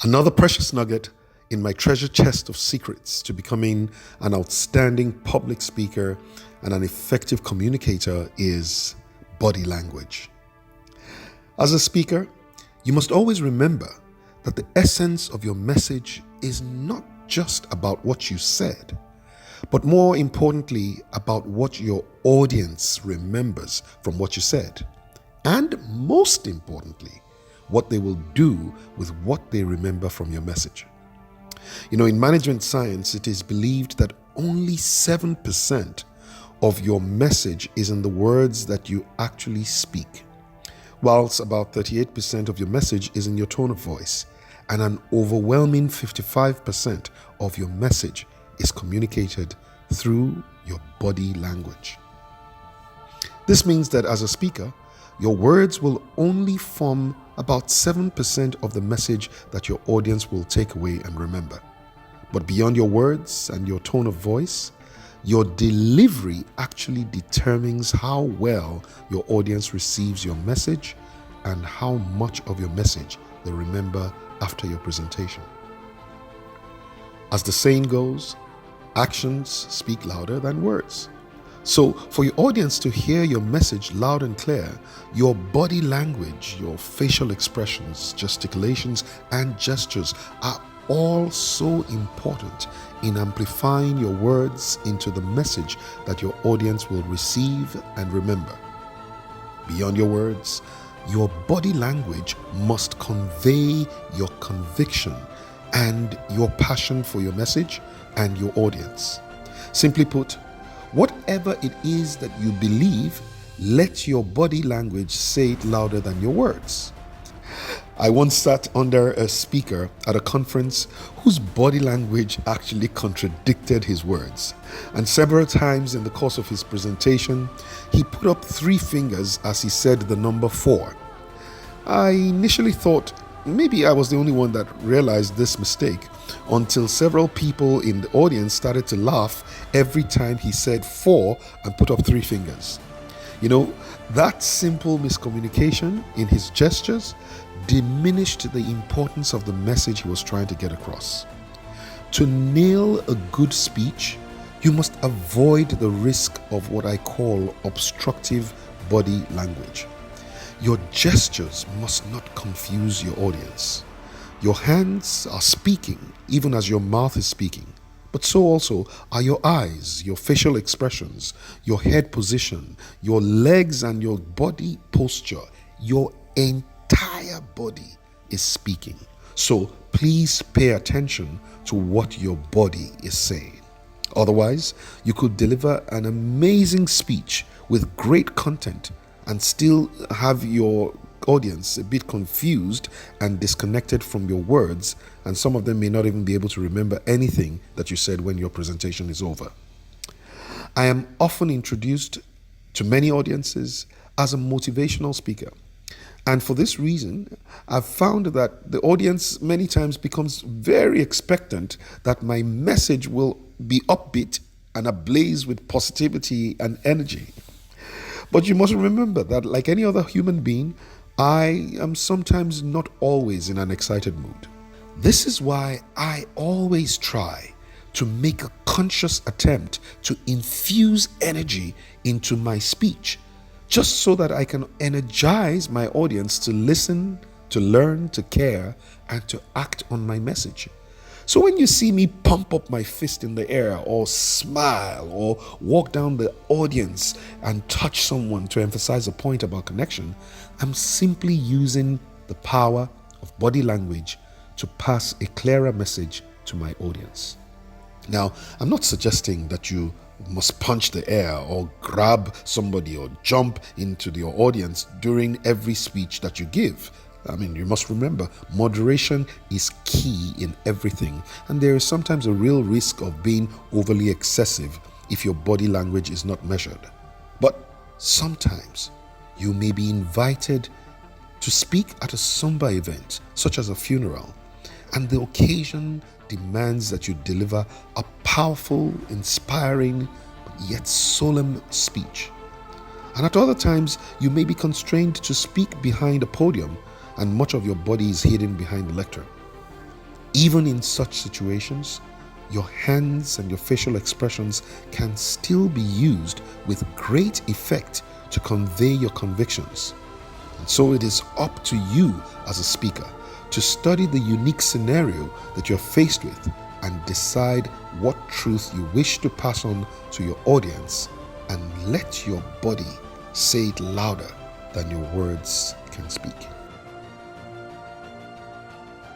Another precious nugget in my treasure chest of secrets to becoming an outstanding public speaker and an effective communicator is body language. As a speaker, you must always remember that the essence of your message is not just about what you said, but more importantly, about what your audience remembers from what you said. And most importantly, what they will do with what they remember from your message. In management science, it is believed that only 7% of your message is in the words that you actually speak, whilst about 38% of your message is in your tone of voice, and an overwhelming 55% of your message is communicated through your body language. This means that as a speaker, your words will only form about 7% of the message that your audience will take away and remember. But beyond your words and your tone of voice, your delivery actually determines how well your audience receives your message and how much of your message they remember after your presentation. As the saying goes, actions speak louder than words. So for your audience to hear your message loud and clear, your body language, your facial expressions, gesticulations, and gestures are all so important in amplifying your words into the message that your audience will receive and remember. Beyond your words, your body language must convey your conviction and your passion for your message and your audience. Simply put, whatever it is that you believe, let your body language say it louder than your words. I once sat under a speaker at a conference whose body language actually contradicted his words. And several times in the course of his presentation, he put up 3 fingers as he said the number 4. I initially thought maybe I was the only one that realized this mistake until several people in the audience started to laugh every time he said 4 and put up 3 fingers. That simple miscommunication in his gestures diminished the importance of the message he was trying to get across. To nail a good speech, you must avoid the risk of what I call obstructive body language. Your gestures must not confuse your audience. Your hands are speaking even as your mouth is speaking, but so also are your eyes, your facial expressions, your head position, your legs and your body posture. Your entire body is speaking. So please pay attention to what your body is saying. Otherwise, you could deliver an amazing speech with great content and still have your audience a bit confused and disconnected from your words, and some of them may not even be able to remember anything that you said when your presentation is over. I am often introduced to many audiences as a motivational speaker. And for this reason, I've found that the audience many times becomes very expectant that my message will be upbeat and ablaze with positivity and energy. But you must remember that, like any other human being, I am sometimes not always in an excited mood. This is why I always try to make a conscious attempt to infuse energy into my speech, just so that I can energize my audience to listen, to learn, to care, and to act on my message. So when you see me pump up my fist in the air or smile or walk down the audience and touch someone to emphasize a point about connection, I'm simply using the power of body language to pass a clearer message to my audience. Now, I'm not suggesting that you must punch the air or grab somebody or jump into your audience during every speech that you give. You must remember, moderation is key in everything, and there is sometimes a real risk of being overly excessive if your body language is not measured. But sometimes you may be invited to speak at a somber event, such as a funeral, and the occasion demands that you deliver a powerful, inspiring, but yet solemn speech. And at other times, you may be constrained to speak behind a podium and much of your body is hidden behind the lectern. Even in such situations, your hands and your facial expressions can still be used with great effect to convey your convictions. And so it is up to you as a speaker to study the unique scenario that you're faced with and decide what truth you wish to pass on to your audience, and let your body say it louder than your words can speak.